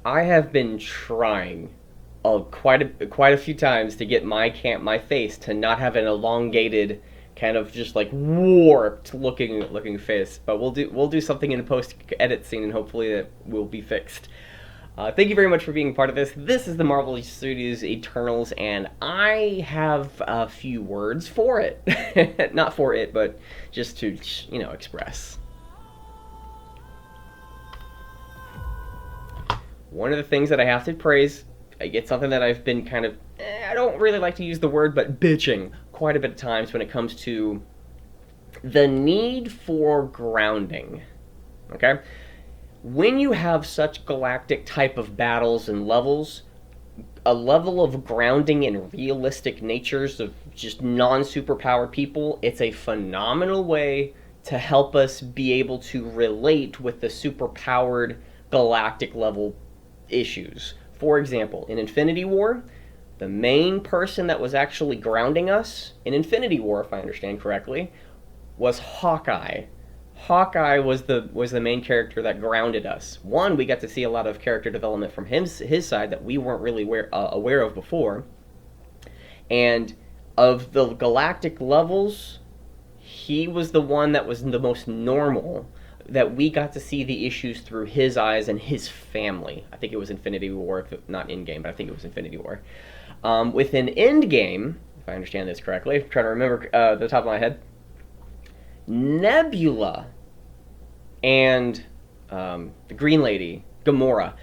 I have been trying quite a few times to get my face to not have an elongated, kind of just like warped looking face. But we'll do something in the post edit scene, and hopefully it will be fixed. Thank you very much for being a part of this. This is the Marvel Studios Eternals, and I have a few words for it. Not for it, but just to, express. One of the things that I have to praise, it's something that I've been kind of, I don't really like to use the word, but bitching quite a bit of times when it comes to the need for grounding. Okay? When you have such galactic type of battles and levels, a level of grounding in realistic natures of just non-superpowered people, it's a phenomenal way to help us be able to relate with the superpowered galactic level issues. For example, in Infinity War, the main person that was actually grounding us in Infinity War, if I understand correctly, was Hawkeye. Hawkeye was the main character that grounded us. One, we got to see a lot of character development from his side that we weren't really aware of before. And of the galactic levels, he was the one that was the most normal, that we got to see the issues through his eyes and his family. I think it was Infinity War, if not Endgame, but I think it was Infinity War. Within Endgame, if I understand this correctly, I'm trying to remember the top of my head, Nebula and the Green Lady, Gamora.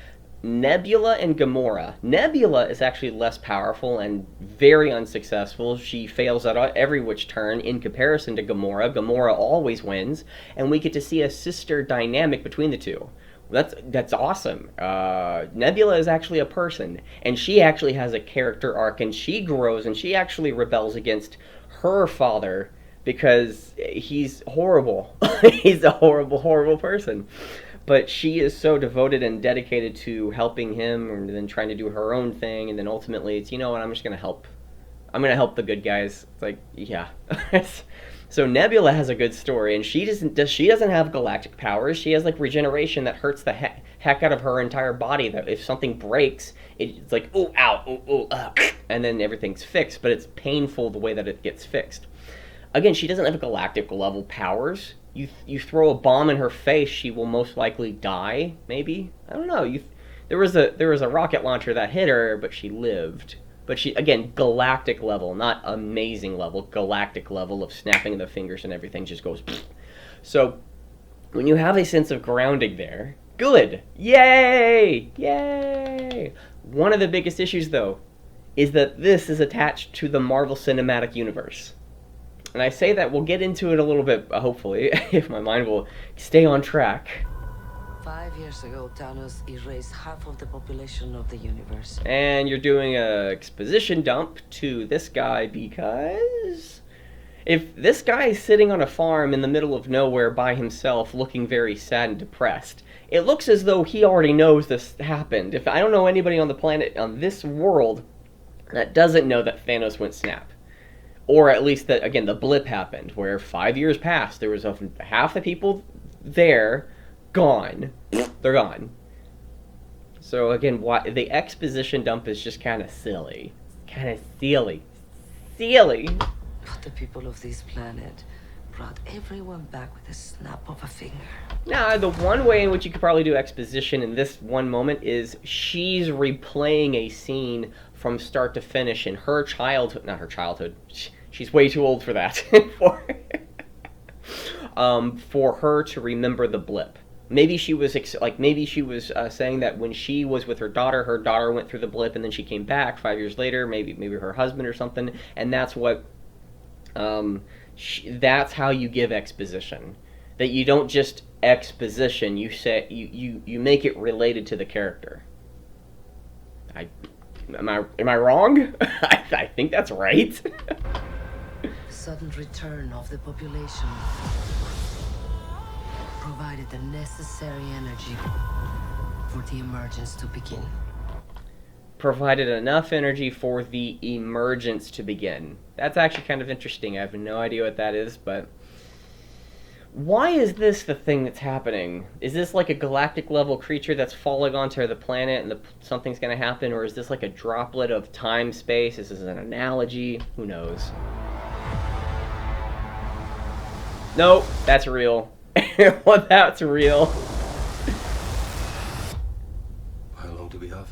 Nebula and Gamora. Nebula is actually less powerful and very unsuccessful. She fails at every which turn in comparison to Gamora. Gamora always wins, and we get to see a sister dynamic between the two. That's awesome. Nebula is actually a person, and she actually has a character arc, and she grows, and she actually rebels against her father because he's horrible. He's a horrible, horrible person. But she is so devoted and dedicated to helping him, and then trying to do her own thing, and then ultimately it's, you know what, I'm just gonna help. I'm gonna help the good guys. It's like, yeah. So Nebula has a good story, and she doesn't have galactic powers. She has like regeneration that hurts the heck out of her entire body. That if something breaks, it's like, oh, ow, and then everything's fixed. But it's painful the way that it gets fixed. Again, she doesn't have galactic level powers. You throw a bomb in her face, she will most likely die. Maybe, I don't know. There was a rocket launcher that hit her, but she lived. But she, again, galactic level, not amazing level, galactic level of snapping of the fingers and everything just goes. So when you have a sense of grounding there, good, yay, yay. One of the biggest issues though is that this is attached to the Marvel Cinematic Universe. And I say that we'll get into it a little bit, hopefully, if my mind will stay on track. 5 years ago, Thanos erased half of the population of the universe. And you're doing a exposition dump to this guy because if this guy is sitting on a farm in the middle of nowhere by himself, looking very sad and depressed, it looks as though he already knows this happened. If I don't know anybody on the planet, on this world, that doesn't know that Thanos went snap. Or at least that, again, the blip happened, where 5 years passed, there was half the people there gone. They're gone. So again, the exposition dump is just kind of silly. Kind of silly. Silly. But the people of this planet brought everyone back with a snap of a finger. Now, the one way in which you could probably do exposition in this one moment is she's replaying a scene from start to finish in her childhood. Not her childhood. She's way too old for that. For her to remember the blip. Maybe she was saying that when she was with her daughter went through the blip, and then she came back 5 years later. Maybe her husband or something, and that's what. That's how you give exposition. That you don't just exposition. You say you make it related to the character. Am I wrong? I think that's right. Sudden return of the population provided the necessary energy for the emergence to begin. Provided enough energy for the emergence to begin. That's actually kind of interesting. I have no idea what that is, but Why is this the thing that's happening? Is this like a galactic level creature that's falling onto the planet and something's going to happen? Or is this like a droplet of time space? Is this an analogy? Who knows? Nope, that's real. Well, that's real. How long do we have?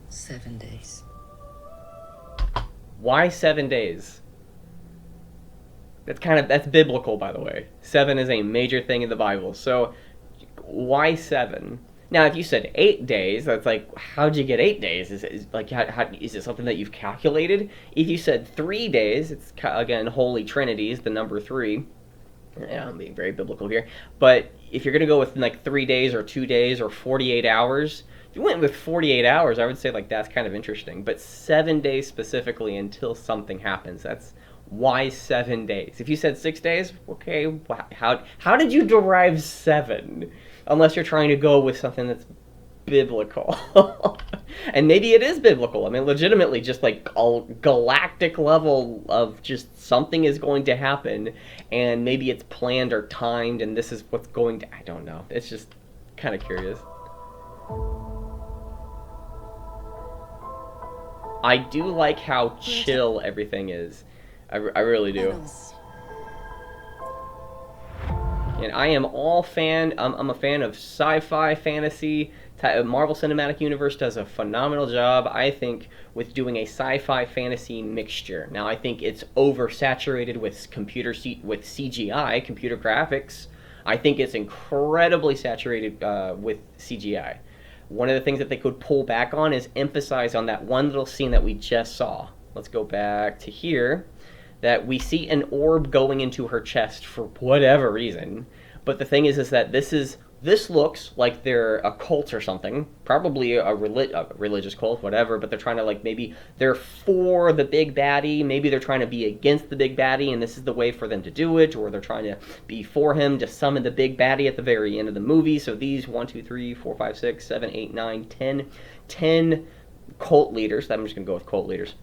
7 days. Why 7 days? That's biblical, by the way. 7 is a major thing in the Bible. So why 7? Now, if you said 8 days, that's like, how'd you get 8 days? Is it something that you've calculated? If you said 3 days, it's again Holy Trinity is the number 3. Yeah, I'm being very biblical here. But if you're gonna go with like 3 days or 2 days or 48 hours, if you went with 48 hours, I would say like that's kind of interesting. But 7 days specifically until something happens. That's why 7 days. If you said 6 days, okay, how did you derive 7? Unless you're trying to go with something that's biblical. And maybe it is biblical. I mean, legitimately, just like a galactic level of just something is going to happen, and maybe it's planned or timed, and this is what's going to. I don't know. It's just kind of curious. I do like how chill everything is. I really do. And I am all fan. I'm a fan of sci-fi, fantasy. Marvel Cinematic Universe does a phenomenal job, I think, with doing a sci-fi fantasy mixture. Now, I think it's oversaturated with with CGI, computer graphics. I think it's incredibly saturated with CGI. One of the things that they could pull back on is emphasize on that one little scene that we just saw. Let's go back to here. That we see an orb going into her chest for whatever reason. But the thing is that this looks like they're a cult or something, probably a religious cult, whatever, but they're trying to, like, maybe they're for the big baddie, maybe they're trying to be against the big baddie, and this is the way for them to do it, or they're trying to be for him to summon the big baddie at the very end of the movie. So these 1, 2, 3, 4, 5, 6, 7, 8, 9, 10 cult leaders, I'm just going to go with cult leaders,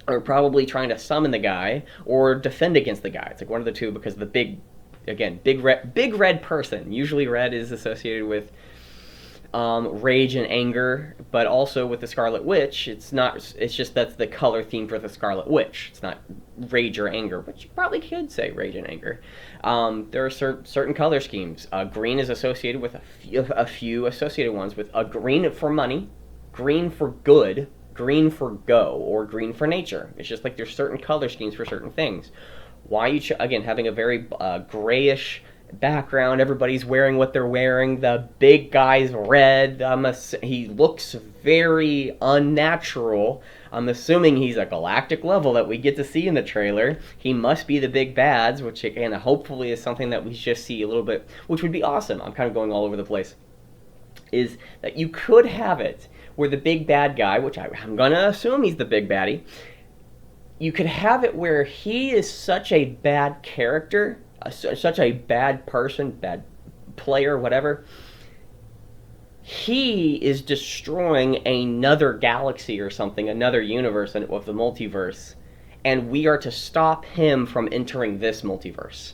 are probably trying to summon the guy or defend against the guy. It's like one of the two, because the big red person. Usually red is associated with rage and anger, but also with the Scarlet Witch, it's just that's the color theme for the Scarlet Witch. It's not rage or anger, but you probably could say rage and anger. There are certain color schemes. Green is associated with a few associated ones with a green for money, green for good, green for go, or green for nature. It's just like there's certain color schemes for certain things. Why you again having a very grayish background? Everybody's wearing what they're wearing. The big guy's red. He looks very unnatural. I'm assuming he's a galactic level that we get to see in the trailer. He must be the big bads, which again hopefully is something that we just see a little bit, which would be awesome. I'm kind of going all over the place. Is that you could have it where the big bad guy, which I'm gonna assume he's the big baddie, you could have it where he is such a bad character, such a bad person, bad player, whatever. He is destroying another galaxy or something, another universe of the multiverse, and we are to stop him from entering this multiverse.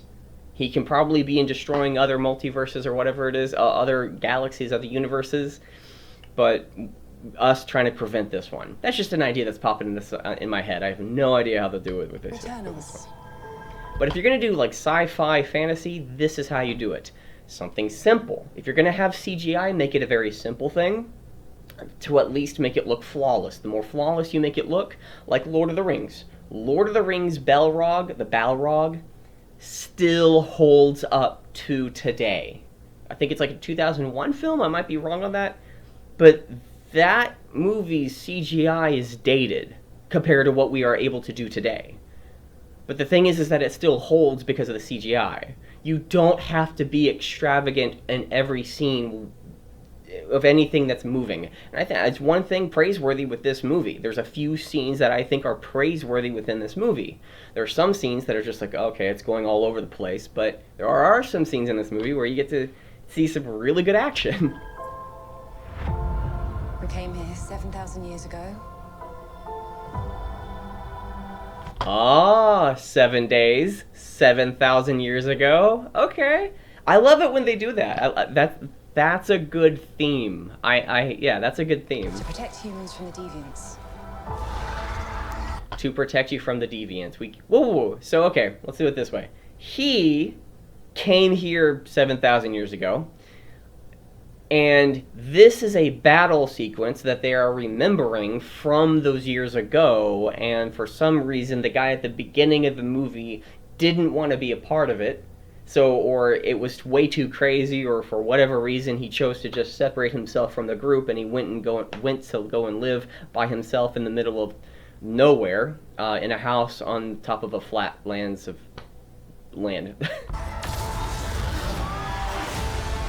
He can probably be in destroying other multiverses or whatever it is, other galaxies, other universes, but us trying to prevent this one. That's just an idea that's popping in my head. I have no idea how to do it with this. But if you're going to do like sci-fi fantasy, this is how you do it. Something simple. If you're going to have CGI, make it a very simple thing to at least make it look flawless. The more flawless you make it look, like Lord of the Rings. Lord of the Rings Balrog, the Balrog, still holds up to today. I think it's like a 2001 film. I might be wrong on that. But that movie's CGI is dated compared to what we are able to do today. But the thing is that it still holds because of the CGI. You don't have to be extravagant in every scene of anything that's moving. And I think it's one thing praiseworthy with this movie. There's a few scenes that I think are praiseworthy within this movie. There are some scenes that are just like, okay, it's going all over the place, but there are some scenes in this movie where you get to see some really good action. We came here 7,000 years ago. Ah, 7 days, 7,000 years ago. Okay, I love it when they do that. That's a good theme. Yeah, that's a good theme. To protect humans from the deviants. To protect you from the deviants. Whoa. So okay, let's do it this way. He came here 7,000 years ago. And this is a battle sequence that they are remembering from those years ago, and for some reason the guy at the beginning of the movie didn't want to be a part of it, or it was way too crazy, or for whatever reason he chose to just separate himself from the group, and he went to go and live by himself in the middle of nowhere, in a house on top of a flat lands of land.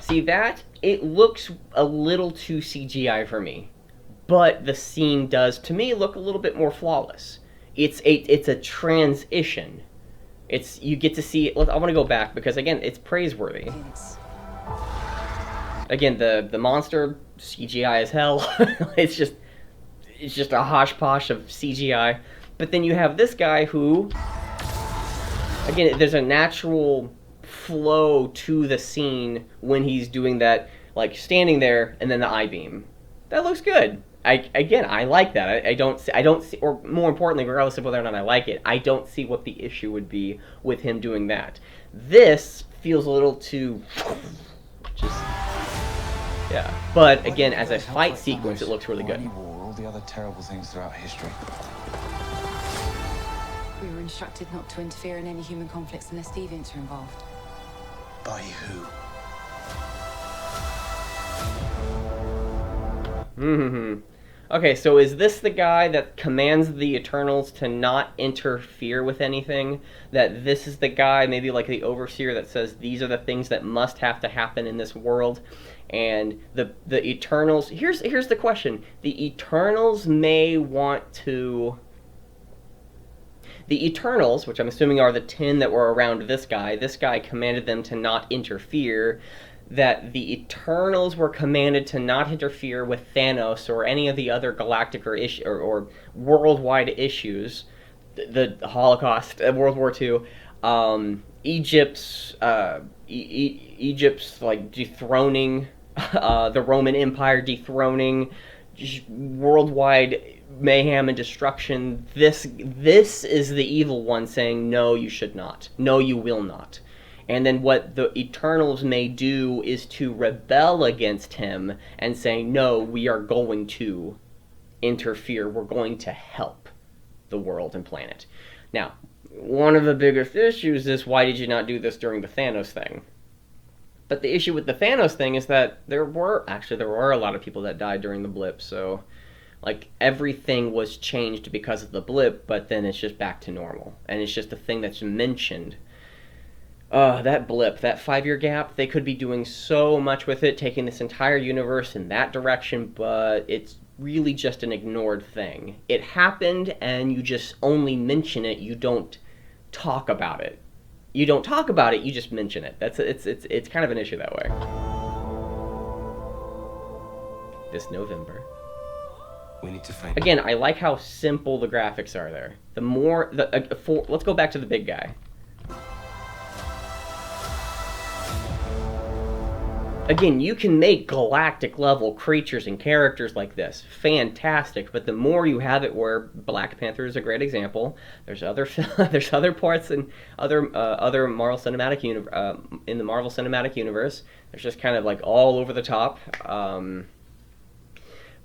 See that? It looks a little too CGI for me, but the scene does, to me, look a little bit more flawless. It's a transition. You get to see. I want to go back because again, it's praiseworthy. Again, the monster CGI as hell. it's just a hodgepodge of CGI. But then you have this guy who, again, there's a natural flow to the scene when he's doing that, like standing there and then the I-beam. That looks good. I like that. I don't see, or more importantly, regardless of whether or not I like it, I don't see what the issue would be with him doing that. This feels a little too just, yeah. But again, as a fight sequence, it looks really good. All the other terrible things throughout history. We were instructed not to interfere in any human conflicts unless deviants are involved. By who? Okay, so is this the guy that commands the Eternals to not interfere with anything? That this is the guy, maybe like the overseer, that says these are the things that must have to happen in this world? And the Eternals... Here's the question. The Eternals may want to... The Eternals, which I'm assuming are the 10 that were around this guy commanded them to not interfere. That the Eternals were commanded to not interfere with Thanos or any of the other galactic or worldwide issues. The Holocaust, World War II, Egypt's like dethroning, the Roman Empire dethroning, worldwide mayhem and destruction. This is the evil one saying, no, you should not. No, you will not. And then what the Eternals may do is to rebel against him and say, no, we are going to interfere. We're going to help the world and planet. Now, one of the biggest issues is, why did you not do this during the Thanos thing? But the issue with the Thanos thing is that there were a lot of people that died during the blip, so like everything was changed because of the blip, but then it's just back to normal. And it's just a thing that's mentioned. That blip, that 5-year gap, they could be doing so much with it, taking this entire universe in that direction, but it's really just an ignored thing. It happened, and you just only mention it, you don't talk about it. You don't talk about it, you just mention it. It's kind of an issue that way. This November. We need to find... Again, I like how simple the graphics are there. Let's go back to the big guy. Again, you can make galactic level creatures and characters like this. Fantastic. But the more you have it, where Black Panther is a great example. There's other parts in other Marvel Cinematic in the Marvel Cinematic Universe. There's just kind of like all over the top. But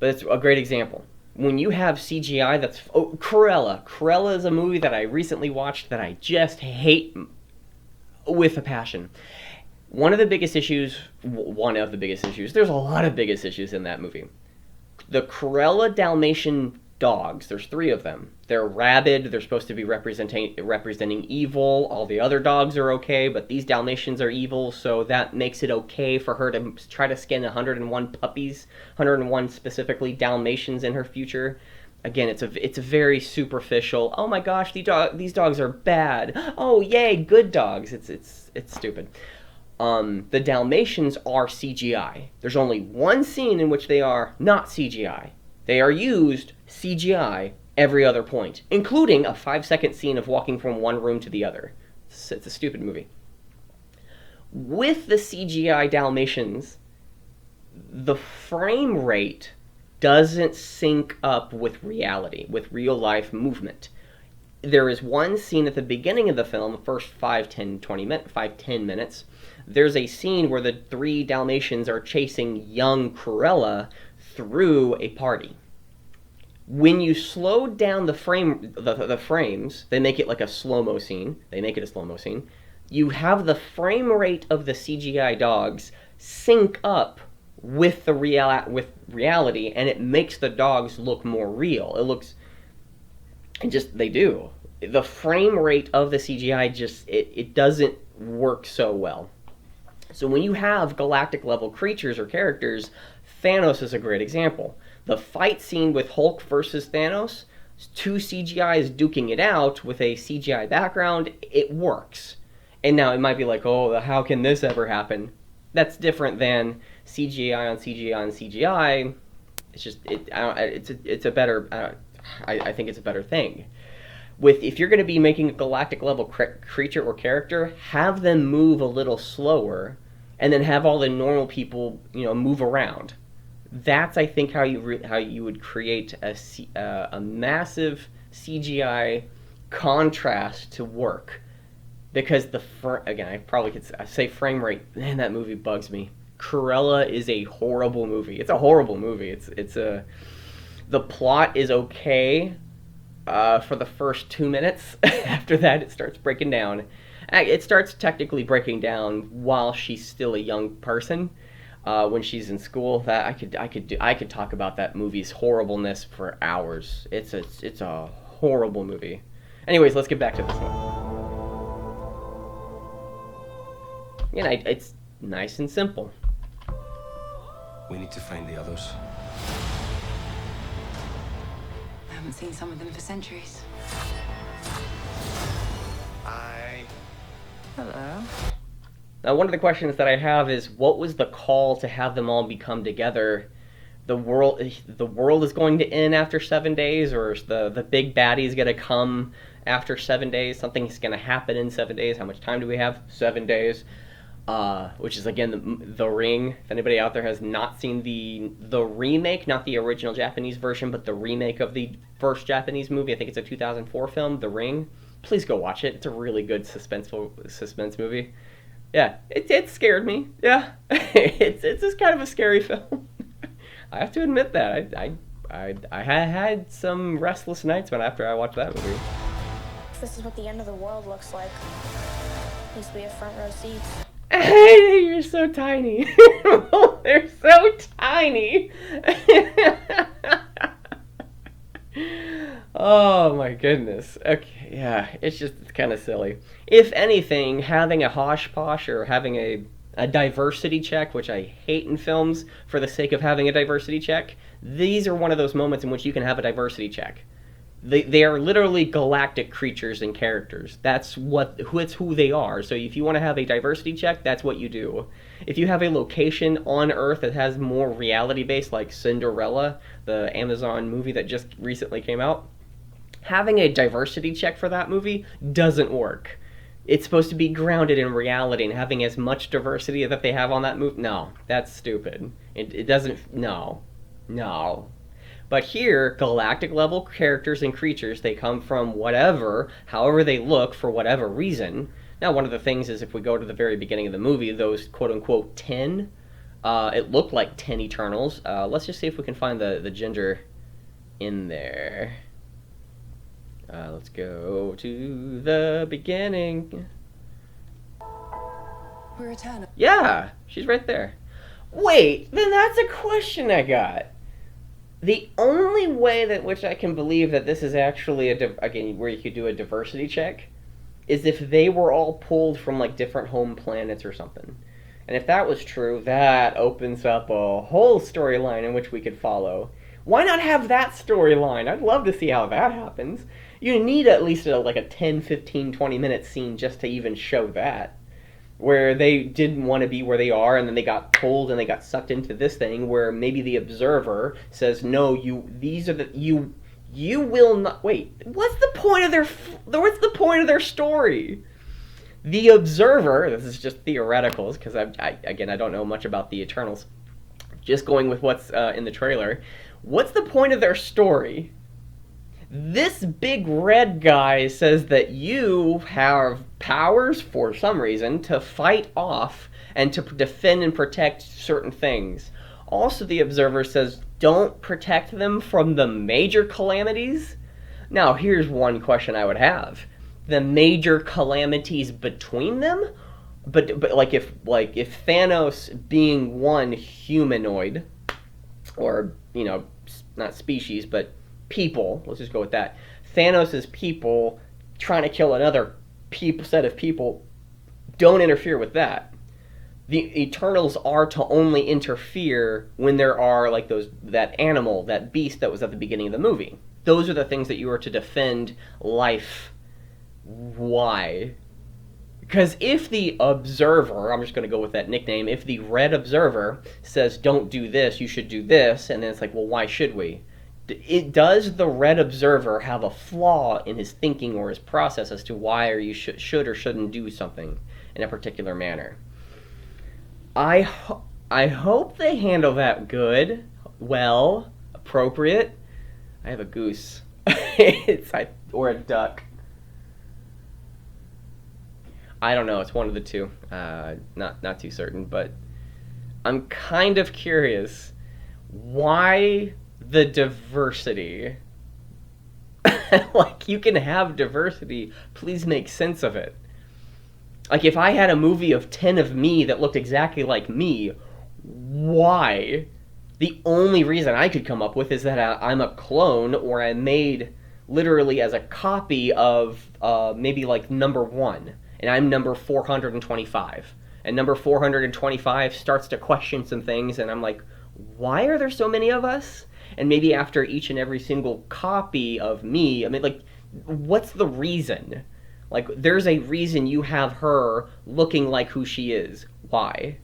it's a great example. When you have CGI that's... Oh, Cruella. Cruella is a movie that I recently watched that I just hate with a passion. One of the biggest issues, there's a lot of biggest issues in that movie. The Cruella Dalmatian dogs, there's 3 of them. They're rabid, they're supposed to be representing evil. All the other dogs are okay, but these Dalmatians are evil, so that makes it okay for her to try to skin 101 puppies, 101 specifically Dalmatians in her future. Again, it's a very superficial, oh my gosh, these dogs are bad. Oh, yay, good dogs. It's stupid. The Dalmatians are CGI. There's only one scene in which they are not CGI. They are used CGI every other point, including a 5-second scene of walking from one room to the other. It's a stupid movie. With the CGI Dalmatians, the frame rate doesn't sync up with reality, with real life movement. There is one scene at the beginning of the film, the first 10 minutes. There's a scene where the 3 Dalmatians are chasing young Cruella through a party. When you slow down the frames, they make it like a slow-mo scene. You have the frame rate of the CGI dogs sync up with the reality, and it makes the dogs look more real. They do. The frame rate of the CGI it doesn't work so well. So when you have galactic level creatures or characters, Thanos is a great example. The fight scene with Hulk versus Thanos, 2 CGIs duking it out with a CGI background, it works. And now it might be like, oh, how can this ever happen? That's different than CGI on CGI on CGI. It's just it's a better. I think it's a better thing. If you're going to be making a galactic level creature or character, have them move a little slower, and then have all the normal people move around. That's, I think, how you would create a massive CGI contrast to work. Because again, I probably could say frame rate. Man, that movie bugs me. Cruella is a horrible movie. It's a horrible movie. The plot is okay for the first 2 minutes. After that, it starts breaking down. It starts technically breaking down while she's still a young person. When she's in school, that I could talk about that movie's horribleness for hours. It's a horrible movie. Anyways, let's get back to this one. It's nice and simple. We need to find the others. I haven't seen some of them for centuries. Hi. Hello. Now, one of the questions that I have is, what was the call to have them all become together? The world is going to end after 7 days, or is the big baddie is going to come after 7 days? Something's going to happen in 7 days. How much time do we have? 7 days. Which is, again, the Ring. If anybody out there has not seen the remake, not the original Japanese version, but the remake of the first Japanese movie, I think it's a 2004 film, The Ring, please go watch it. It's a really good suspense movie. Yeah, it scared me. Yeah, it's just kind of a scary film. I have to admit that. I had some restless nights after I watched that movie. This is what the end of the world looks like. At least we have front row seats. Hey, you're so tiny. They're so tiny. Oh my goodness. Okay, yeah, it's kind of silly. If anything, having a hosh posh or having a diversity check, which I hate in films for the sake of having a diversity check, these are one of those moments in which you can have a diversity check. They are literally galactic creatures and characters. That's who they are. So if you want to have a diversity check, that's what you do. If you have a location on Earth that has more reality-based, like Cinderella, the Amazon movie that just recently came out, having a diversity check for that movie doesn't work. It's supposed to be grounded in reality, and having as much diversity that they have on that movie, no, that's stupid. It doesn't, no. But here, galactic level characters and creatures, they come from however they look for whatever reason. Now, one of the things is if we go to the very beginning of the movie, those quote-unquote 10, it looked like 10 Eternals. Let's just see if we can find the ginger in there. Let's go to the beginning. We're Eternal. Yeah, she's right there. Wait, then that's a question I got. The only way that which I can believe that this is actually again where you could do a diversity check is if they were all pulled from like different home planets or something. And if that was true, that opens up a whole storyline in which we could follow. Why not have that storyline? I'd love to see how that happens. You need at least like a 10, 15, 20 minute scene just to even show that. Where they didn't want to be where they are, and then they got pulled and they got sucked into this thing where maybe the observer says, no, you You will not. Wait, what's the point of their story? The Observer, this is just theoreticals, because I don't know much about the Eternals. Just going with what's in the trailer. What's the point of their story? This big red guy says that you have powers, for some reason, to fight off and to defend and protect certain things. Also, the Observer says, don't protect them from the major calamities. Now, here's one question I would have. The major calamities between them? But like if Thanos being one humanoid, or, you know, not species, but people, let's just go with that. Thanos' people trying to kill another set of people, don't interfere with that. The Eternals are to only interfere when there are like that animal, that beast that was at the beginning of the movie. Those are the things that you are to defend life. Why? Because if the Observer, I'm just going to go with that nickname, if the Red Observer says don't do this, you should do this, and then it's like, well, why should we? Does the Red Observer have a flaw in his thinking or his process as to why or you should or shouldn't do something in a particular manner? I hope they handle that good, well, appropriate. I have a goose. Or a duck. I don't know. It's one of the two. Not too certain, but I'm kind of curious why the diversity. Like, you can have diversity. Please make sense of it. Like, if I had a movie of 10 of me that looked exactly like me, why? The only reason I could come up with is that I'm a clone, or I'm made literally as a copy of maybe like number 1, and I'm number 425. And number 425 starts to question some things, and I'm like, why are there so many of us? And maybe after each and every single copy of me, I mean, like, what's the reason? Like, there's a reason you have her looking like who she is. Why?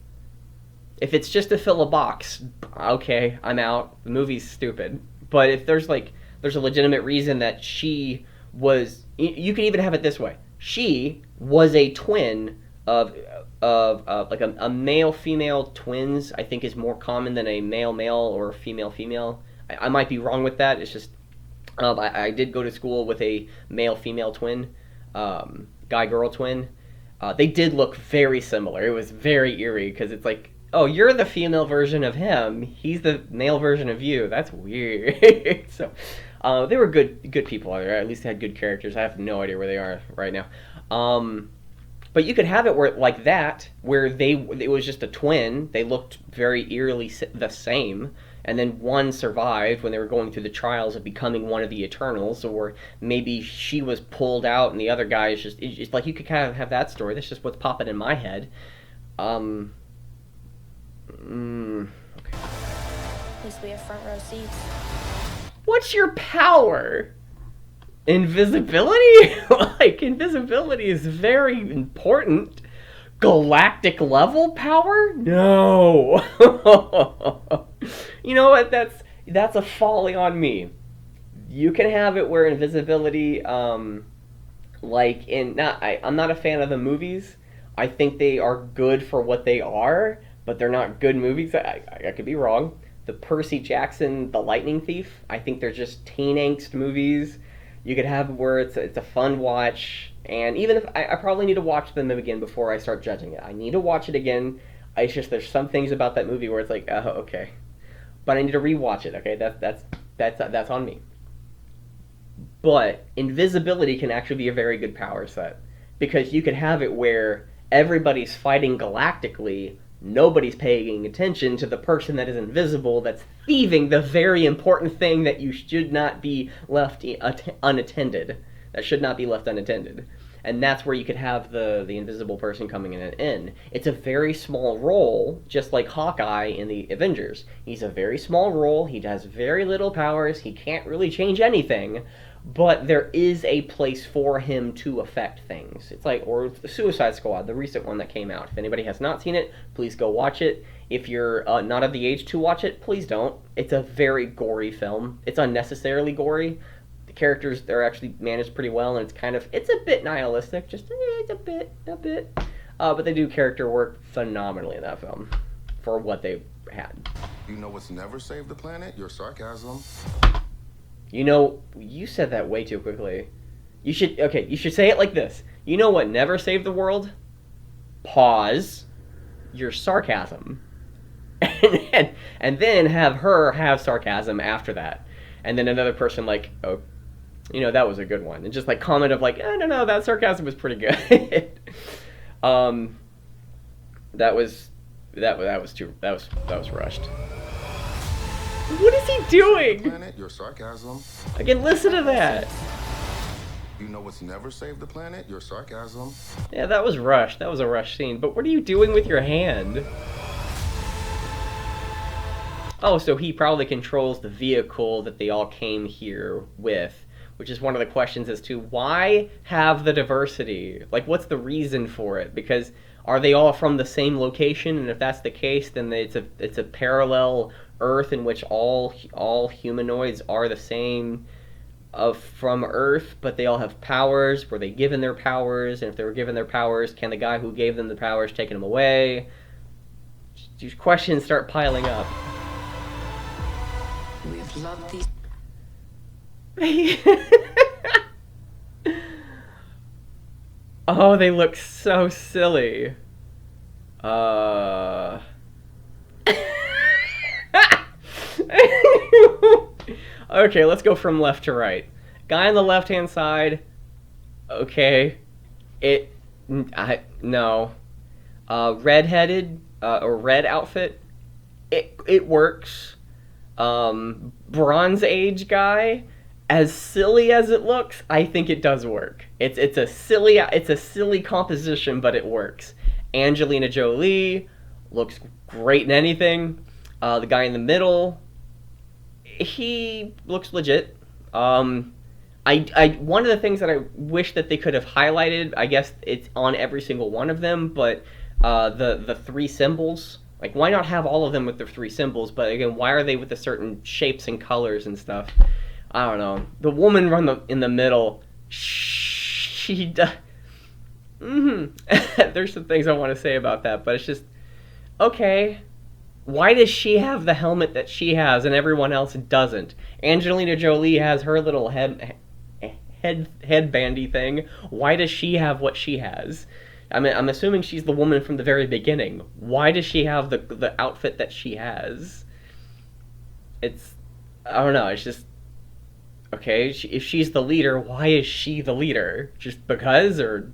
If it's just to fill a box, okay, I'm out. The movie's stupid. But if there's a legitimate reason that she was... You can even have it this way. She was a twin of like a male-female twins, I think, is more common than a male-male or female-female. I might be wrong with that. It's just... I did go to school with a male-female twin. Guy-girl twin. They did look very similar. It was very eerie, because it's like, oh, you're the female version of him. He's the male version of you. That's weird. So, they were good people. Or at least they had good characters. I have no idea where they are right now. But you could have it where like that, where it was just a twin. They looked very eerily the same. And then one survived when they were going through the trials of becoming one of the Eternals, or maybe she was pulled out and the other guy is it's like, you could kind of have that story. That's just what's popping in my head. Okay. At least we have front row seats. What's your power? Invisibility? Like, invisibility is very important. Galactic level power? No. You know what? That's a folly on me. You can have it where invisibility, like in I'm not a fan of the movies. I think they are good for what they are, but they're not good movies. I could be wrong. The Percy Jackson, The Lightning Thief, I think they're just teen angst movies. You could have where it's a fun watch, and even if I probably need to watch them again before I start judging it. I need to watch it again. It's just there's some things about that movie where it's like, oh, okay, but I need to rewatch it. Okay, that's on me. But invisibility can actually be a very good power set, because you could have it where everybody's fighting galactically. Nobody's paying attention to the person that is invisible that's thieving the very important thing that you should not be left unattended. That should not be left unattended. And that's where you could have the invisible person coming in. It's a very small role, just like Hawkeye in the Avengers. He's a very small role. He has very little powers. He can't really change anything. But there is a place for him to affect things. It's like, or the Suicide Squad, the recent one that came out. If anybody has not seen it, please go watch it. If you're not of the age to watch it, please don't. It's a very gory film. It's unnecessarily gory, characters, they're actually managed pretty well, and it's a bit nihilistic, just it's a bit. But they do character work phenomenally in that film for what they had. You know what's never saved the planet? Your sarcasm. You know, you said that way too quickly. You should say it like this. You know what never saved the world? Pause. Your sarcasm. And then have her have sarcasm after that. And then another person like, oh, you know, that was a good one. And just like comment of like, no, that sarcasm was pretty good. That was rushed. What is he doing? Planet, your sarcasm. Again, listen to that. You know what's never saved the planet? Your sarcasm. Yeah, that was rushed. That was a rush scene. But what are you doing with your hand? Oh, so he probably controls the vehicle that they all came here with, which is one of the questions as to why have the diversity? Like, what's the reason for it? Because are they all from the same location? And if that's the case, then it's a parallel Earth in which all humanoids are the same from Earth, but they all have powers. Were they given their powers? And if they were given their powers, can the guy who gave them the powers take them away? These questions start piling up. We've loved these. Oh, they look so silly. Okay, let's go from left to right. Guy on the left-hand side. Okay. No. Redheaded, or red outfit. It works. Bronze Age guy, as silly as it looks, I think it does work. It's a silly composition, but it works. Angelina Jolie looks great in anything. The guy in the middle, he looks legit. One of the things that I wish that they could have highlighted, I guess it's on every single one of them, but the three symbols. Like, why not have all of them with their three symbols? But again, why are they with the certain shapes and colors and stuff? I don't know. The woman in the middle, she does. There's some things I want to say about that, but it's just okay, why does she have the helmet that she has and everyone else doesn't? Angelina Jolie has her little headbandy thing. Why does she have what she has? I mean, I'm assuming she's the woman from the very beginning. Why does she have the outfit that she has? It's, I don't know, it's just, okay, if she's the leader, why is she the leader? Just because, or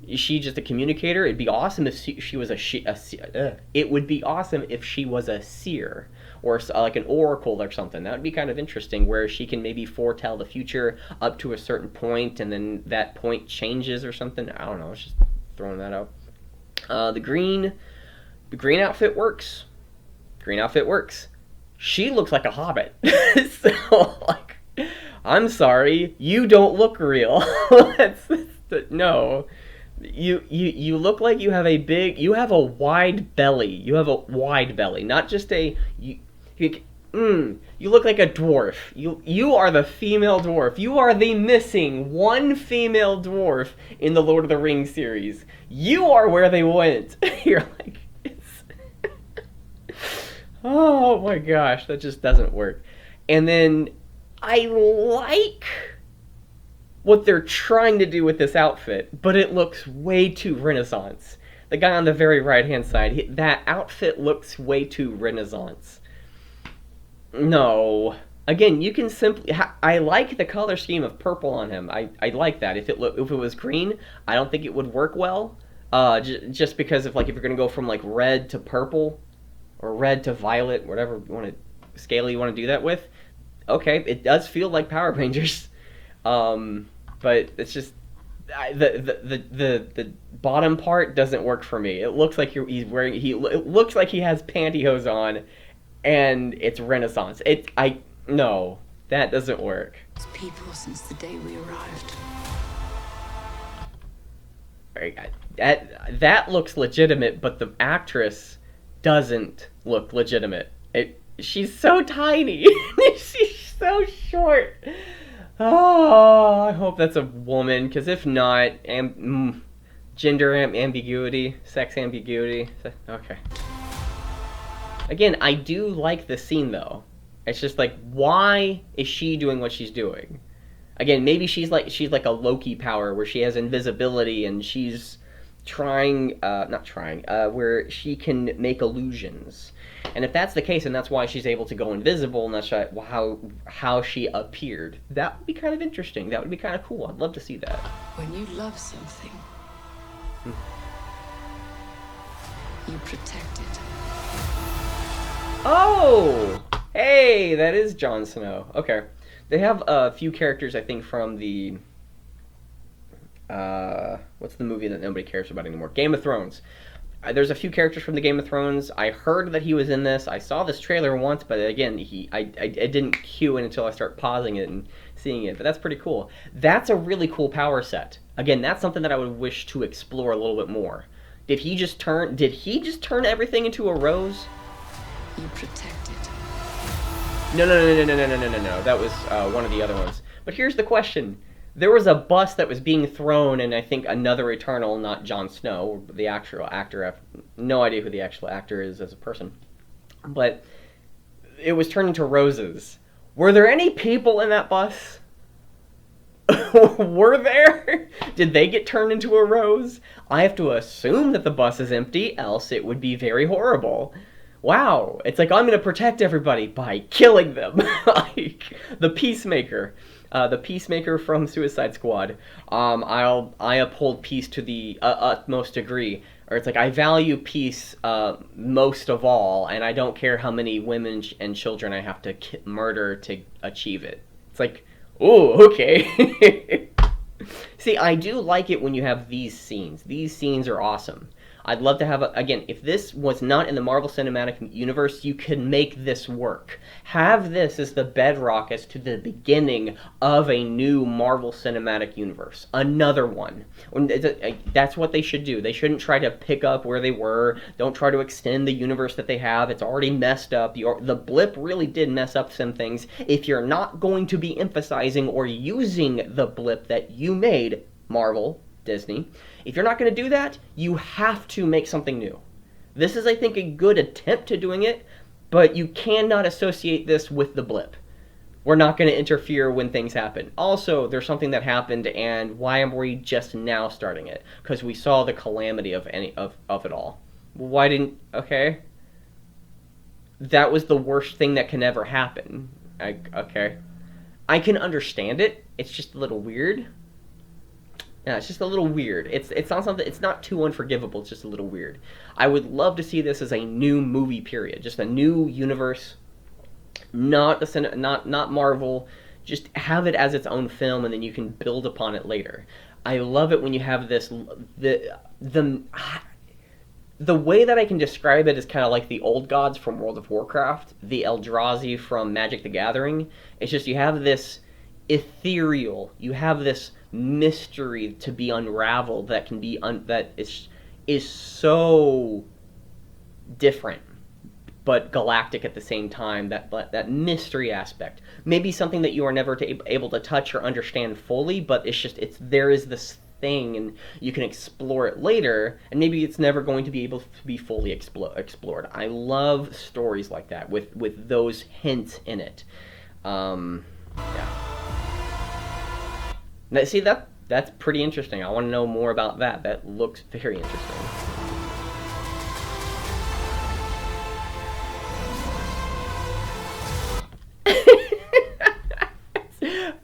is she just a communicator? It'd be awesome if she was it would be awesome if she was a seer, or like an oracle or something. That would be kind of interesting, where she can maybe foretell the future up to a certain point, and then that point changes or something. I don't know, it's just throwing that out. The green outfit works. Green outfit works. She looks like a hobbit. So, like, I'm sorry, you don't look real. No. You look like you have a wide belly. You have a wide belly, not just you look like a dwarf. You are the female dwarf. You are the missing one female dwarf in the Lord of the Rings series. You are where they went. You're like, oh my gosh, that just doesn't work. And then I like what they're trying to do with this outfit, but it looks way too Renaissance. The guy on the very right-hand side, that outfit looks way too Renaissance. No. Again, you can simply... I like the color scheme of purple on him. I like that. If it was green, I don't think it would work well. Just because if you're going to go from, red to purple, or red to violet, whatever scale you want to do that with, okay, it does feel like Power Rangers. But it's just the bottom part doesn't work for me. It looks like it looks like he has pantyhose on, and it's Renaissance. No, that doesn't work. It's people since the day we arrived. That looks legitimate, but the actress doesn't look legitimate. She's so tiny. She's so short. Oh, hope that's a woman, because if not, ambiguity, sex ambiguity. Okay. Again, I do like the scene though. It's just like, why is she doing what she's doing? Again, maybe she's like a Loki power where she has invisibility and she's where she can make illusions. And if that's the case, and that's why she's able to go invisible, and that's how she appeared, that would be kind of interesting. That would be kind of cool. I'd love to see that. When you love something, you protect it. Oh! Hey, that is Jon Snow. Okay. They have a few characters, I think, from the... what's the movie that nobody cares about anymore? Game of Thrones. There's a few characters from the Game of Thrones. I heard that he was in this. I saw this trailer once, but again, I didn't cue in until I start pausing it and seeing it. But that's pretty cool. That's a really cool power set. Again, that's something that I would wish to explore a little bit more. Did he just turn everything into a rose? You protect it. No. That was one of the other ones. But here's the question. There was a bus that was being thrown, and I think another Eternal, not Jon Snow, the actual actor. I have no idea who the actual actor is as a person. But it was turned into roses. Were there any people in that bus? Were there? Did they get turned into a rose? I have to assume that the bus is empty, else it would be very horrible. Wow, it's like, I'm going to protect everybody by killing them. Like, the Peacemaker. The Peacemaker from Suicide Squad. I uphold peace to the utmost degree. Or it's like, I value peace most of all, and I don't care how many women and children I have to murder to achieve it. It's like, oh, okay. See, I do like it when you have these scenes. These scenes are awesome. I'd love to have, again, if this was not in the Marvel Cinematic Universe, you could make this work. Have this as the bedrock as to the beginning of a new Marvel Cinematic Universe. Another one. That's what they should do. They shouldn't try to pick up where they were. Don't try to extend the universe that they have. It's already messed up. The blip really did mess up some things. If you're not going to be emphasizing or using the blip that you made, Marvel, Disney, if you're not going to do that, you have to make something new. This is, I think, a good attempt to doing it, but you cannot associate this with the blip. We're not going to interfere when things happen. Also, there's something that happened, and why am we just now starting it? Because we saw the calamity of it all. Why didn't... Okay. That was the worst thing that can ever happen. Okay. I can understand it. It's just a little weird. Yeah, it's just a little weird. It's not something. It's not too unforgivable. It's just a little weird. I would love to see this as a new movie period, just a new universe, not Marvel. Just have it as its own film, and then you can build upon it later. I love it when you have this. The way that I can describe it is kind of like the old gods from World of Warcraft, the Eldrazi from Magic the Gathering. It's just you have this ethereal. You have this mystery to be unraveled that can be that is so different but galactic at the same time. That mystery aspect, maybe something that you are never able to touch or understand fully, but there is this thing, and you can explore it later, and maybe it's never going to be able to be fully explored. I love stories like that with those hints in it. Yeah. Now, see, that's pretty interesting. I want to know more about that. That looks very interesting.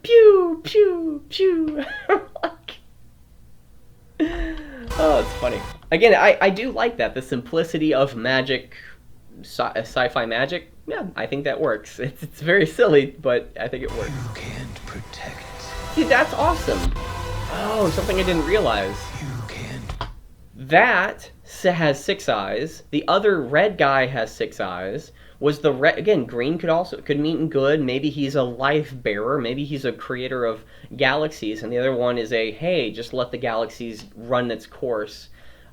Pew, pew, pew. Oh, it's funny. Again, I do like that. The simplicity of magic, sci-fi magic. Yeah, I think that works. It's very silly, but I think it works. You can't protect. See, that's awesome. Oh, something I didn't realize. You can't. That has 6 eyes. The other red guy has 6 eyes. Was the red again? Green could mean good. Maybe he's a life bearer. Maybe he's a creator of galaxies. And the other one is hey, just let the galaxies run its course.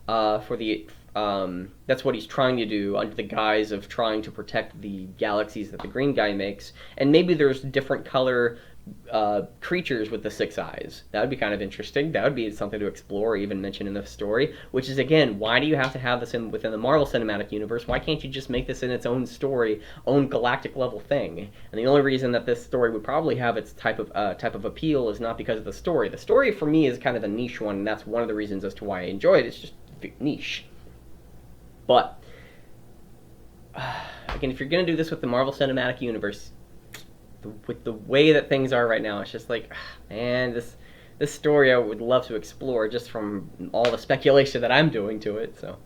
For the that's what he's trying to do under the guise of trying to protect the galaxies that the green guy makes. And maybe there's different color creatures with the six eyes. That would be kind of interesting. That would be something to explore, even mention in the story. Which is, again, why do you have to have this within the Marvel Cinematic Universe? Why can't you just make this in its own story, own galactic level thing? And the only reason that this story would probably have its type of appeal is not because of the story. The story for me is kind of a niche one, and that's one of the reasons as to why I enjoy it. It's just niche. But again, if you're gonna do this with the Marvel Cinematic Universe, with the way that things are right now, it's just like, man, this story I would love to explore just from all the speculation that I'm doing to it. So,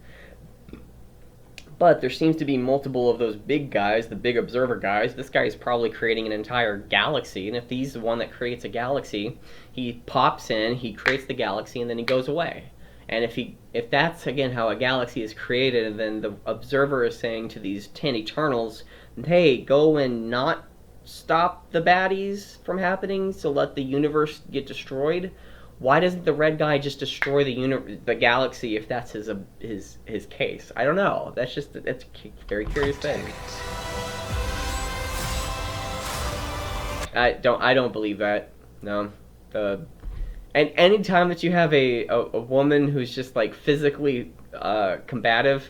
but there seems to be multiple of those big guys, the big observer guys. This guy is probably creating an entire galaxy, and if he's the one that creates a galaxy, he pops in, he creates the galaxy, and then he goes away. And if that's, again, how a galaxy is created, then the observer is saying to these 10 Eternals, hey, go and not stop the baddies from happening, so let the universe get destroyed. Why doesn't the red guy just destroy the galaxy if that's his case? I don't know. That's a very curious thing. I don't believe that. No. And anytime that you have a woman who's just like physically combative,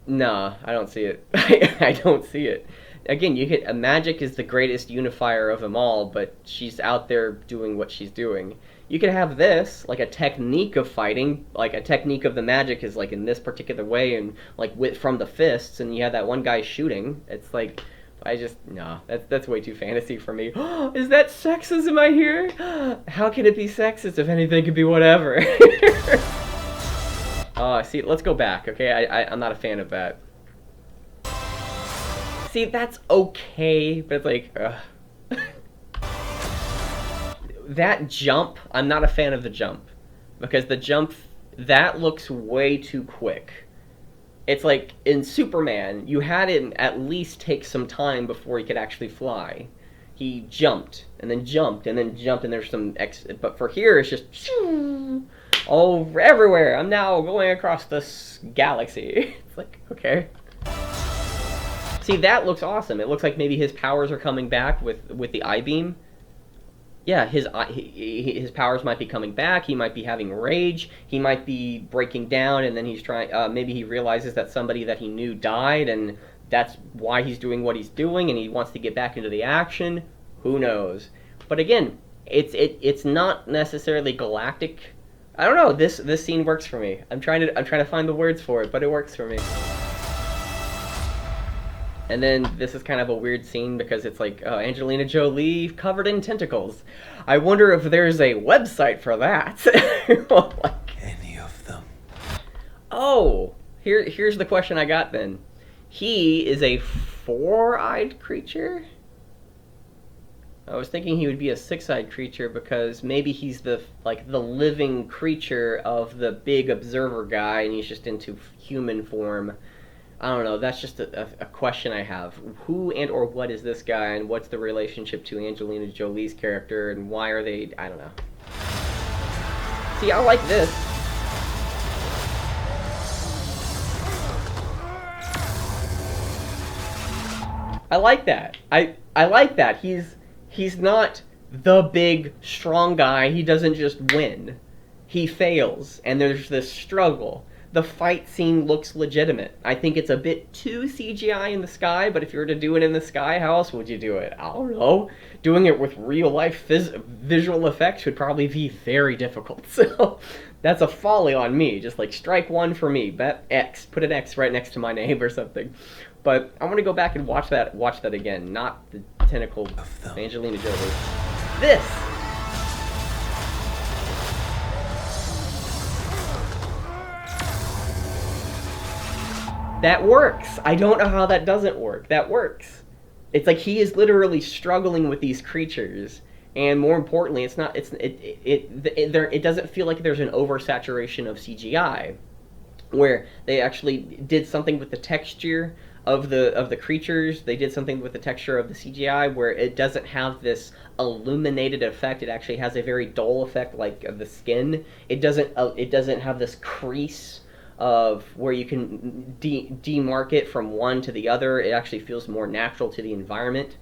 nah, I don't see it. I don't see it. Again, magic is the greatest unifier of them all, but she's out there doing what she's doing. You could have this, like a technique of fighting, like a technique of the magic is like in this particular way, and like from the fists, and you have that one guy shooting. It's like, no, that's way too fantasy for me. Is that sexism I hear? How can it be sexist if anything could be whatever? See, let's go back, okay? I'm not a fan of that. See, that's okay, but it's like, that jump, I'm not a fan of the jump. Because the jump, that looks way too quick. It's like, in Superman, you had him at least take some time before he could actually fly. He jumped, and then jumped, and then jumped, and there's some but for here, it's just, all everywhere. I'm now going across this galaxy. It's like, okay. See, that looks awesome. It looks like maybe his powers are coming back with the I-beam. Yeah, his powers might be coming back. He might be having rage. He might be breaking down, and then he's trying. Maybe he realizes that somebody that he knew died, and that's why he's doing what he's doing, and he wants to get back into the action. Who knows? But again, it's not necessarily galactic. I don't know. This scene works for me. I'm trying to find the words for it, but it works for me. And then this is kind of a weird scene because it's like Angelina Jolie covered in tentacles. I wonder if there's a website for that. Any of them. Oh, here's the question I got then. He is a four-eyed creature? I was thinking he would be a six-eyed creature because maybe he's the living creature of the big observer guy and he's just into human form. I don't know, that's just a question I have. Who and or what is this guy, and what's the relationship to Angelina Jolie's character, and why are they... I don't know. See, I like this. I like that. I like that. He's not the big, strong guy. He doesn't just win. He fails, and there's this struggle. The fight scene looks legitimate. I think it's a bit too CGI in the sky, but if you were to do it in the sky, how else would you do it? I don't know. Doing it with real-life visual effects would probably be very difficult. So that's a folly on me. Just like strike one for me. Bet X. Put an X right next to my name or something. But I want to go back and watch that again. Not the tentacle of Angelina Jolie. This! That works. I don't know how that doesn't work. That works. It's like he is literally struggling with these creatures, and more importantly, it doesn't feel like there's an oversaturation of CGI, where they actually did something with the texture of the creatures. They did something with the texture of the CGI where it doesn't have this illuminated effect. It actually has a very dull effect, like of the skin. It doesn't have this crease of where you can demark it from one to the other. It actually feels more natural to the environment.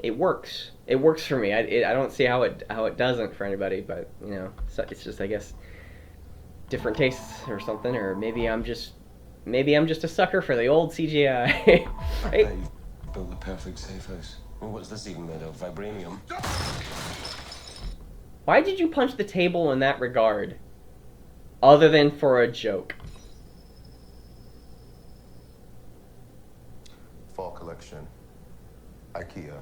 It works. It works for me. I don't see how it doesn't for anybody, but you know, so it's just, I guess, different tastes or something, or maybe I'm just a sucker for the old CGI. I Right? bet you built the perfect safe house. Well, what's this even made of? Vibranium? Why did you punch the table in that regard, other than for a joke? Fall collection. IKEA.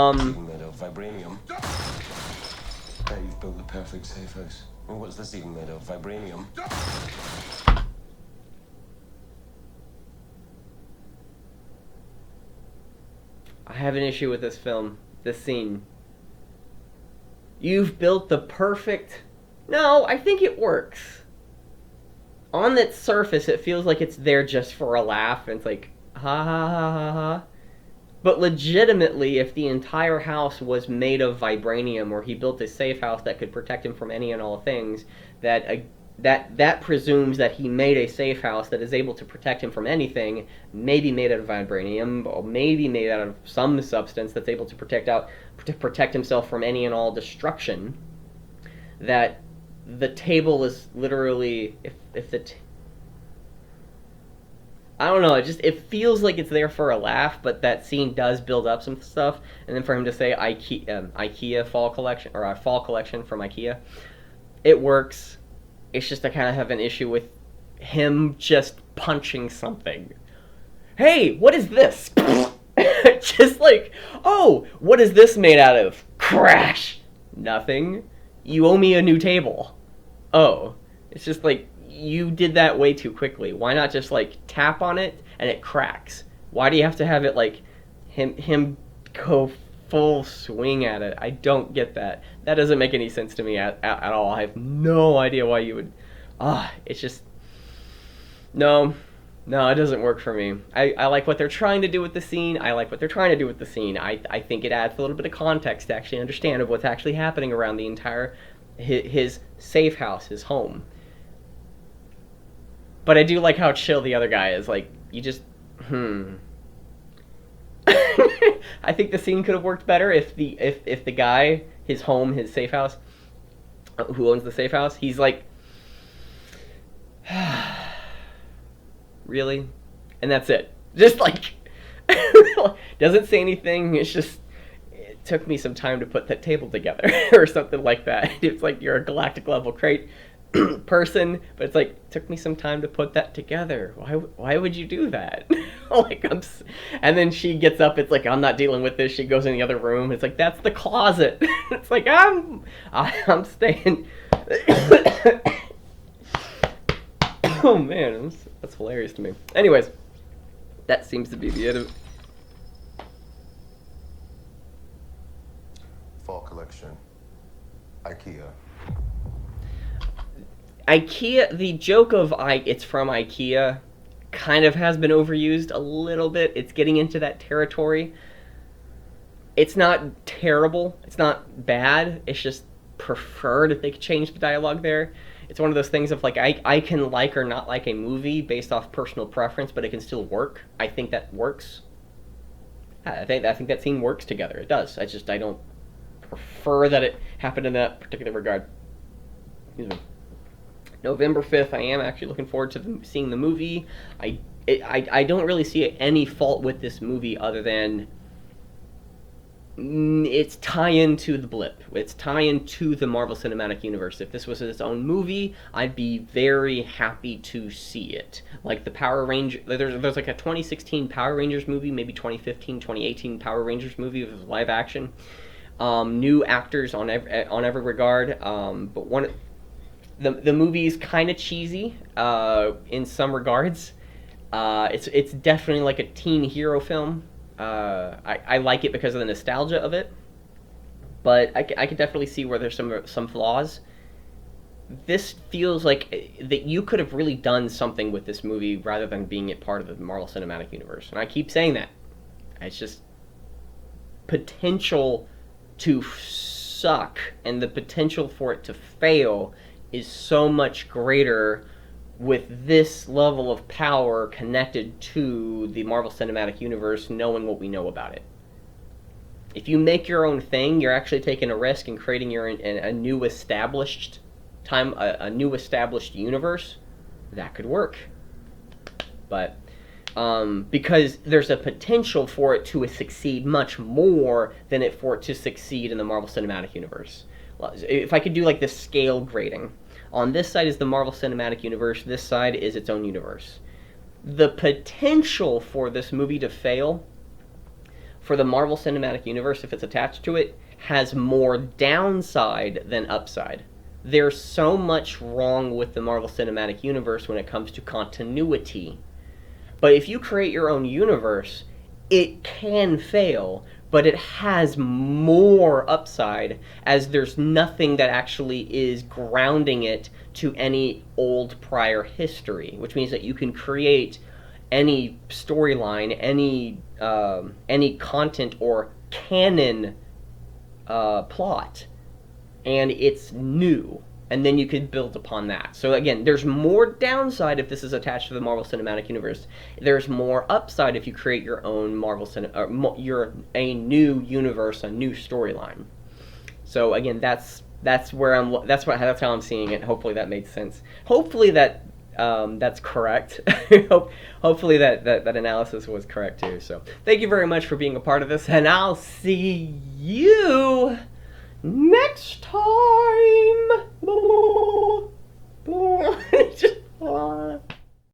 Even made of vibranium? I bet you've built the perfect safe house. Well, what's this even made of? Vibranium? I have an issue with this film, this scene. You've built the perfect... No, I think it works. On its surface, it feels like it's there just for a laugh, and it's like, ha ha ha ha ha. But legitimately, if the entire house was made of vibranium, or he built a safe house that could protect him from any and all things, that presumes that he made a safe house that is able to protect him from anything, maybe made out of vibranium, or maybe made out of some substance that's able to protect himself from any and all destruction. That the table is literally, I don't know, it feels like it's there for a laugh, but that scene does build up some stuff, and then for him to say IKEA fall collection, or a fall collection from IKEA, it works. It's just I kind of have an issue with him just punching something. Hey, what is this? Just like, oh, what is this made out of? Crash! Nothing. You owe me a new table. Oh. It's just like, you did that way too quickly. Why not just like tap on it and it cracks? Why do you have to have it like him go full swing at it? I don't get that. That doesn't make any sense to me at all. I have no idea why you would. It's just no, it doesn't work for me. I like what they're trying to do with the scene. I think it adds a little bit of context to actually understand of what's actually happening around the entire his safe house, his home. But I do like how chill the other guy is. Like, you just, I think the scene could have worked better if the guy, his home, his safe house, who owns the safe house, he's like, really? And that's it. Just like, doesn't say anything. It's just, it took me some time to put that table together or something like that. It's like you're a galactic level crate person, but it's like, took me some time to put that together. Why would you do that? Like, and then she gets up, it's like, I'm not dealing with this. She goes in the other room, it's like, that's the closet. It's like, I'm staying. Oh man, that's hilarious to me. Anyways, that seems to be the end of it. Fall collection. IKEA. IKEA, the joke of it's from IKEA kind of has been overused a little bit. It's getting into that territory. It's not terrible. It's not bad. It's just preferred if they could change the dialogue there. It's one of those things of like, I can like or not like a movie based off personal preference, but it can still work. I think that works. I think that scene works together. It does. I don't prefer that it happened in that particular regard. Excuse me. November 5th, I am actually looking forward to seeing the movie. I don't really see any fault with this movie other than its tie-in to the blip. Its tie-in to the Marvel Cinematic Universe. If this was its own movie, I'd be very happy to see it. Like the Power Rangers, there's like a 2016 Power Rangers movie, maybe 2015, 2018 Power Rangers movie with live action. New actors on every regard, but the movie's kind of cheesy in some regards. It's definitely like a teen hero film. I like it because of the nostalgia of it, but I could definitely see where there's some flaws. This feels like that you could have really done something with this movie rather than being it part of the Marvel Cinematic Universe. And I keep saying that. It's just potential to suck, and the potential for it to fail is so much greater with this level of power connected to the Marvel Cinematic Universe, knowing what we know about it. If you make your own thing, you're actually taking a risk and creating a new established a new established universe. That could work, but because there's a potential for it to succeed much more than for it to succeed in the Marvel Cinematic Universe. If I could do like this scale grading, on this side is the Marvel Cinematic Universe, this side is its own universe. The potential for this movie to fail, for the Marvel Cinematic Universe, if it's attached to it, has more downside than upside. There's so much wrong with the Marvel Cinematic Universe when it comes to continuity. But if you create your own universe, it can fail, but it has more upside, as there's nothing that actually is grounding it to any old prior history, which means that you can create any storyline, any content or canon plot, and it's new, and then you could build upon that. So again, there's more downside if this is attached to the Marvel Cinematic Universe. There's more upside if you create your own a new universe, a new storyline. So again, that's how I'm seeing it. Hopefully that made sense. Hopefully that's correct. Hopefully that analysis was correct too. So thank you very much for being a part of this, and I'll see you next time.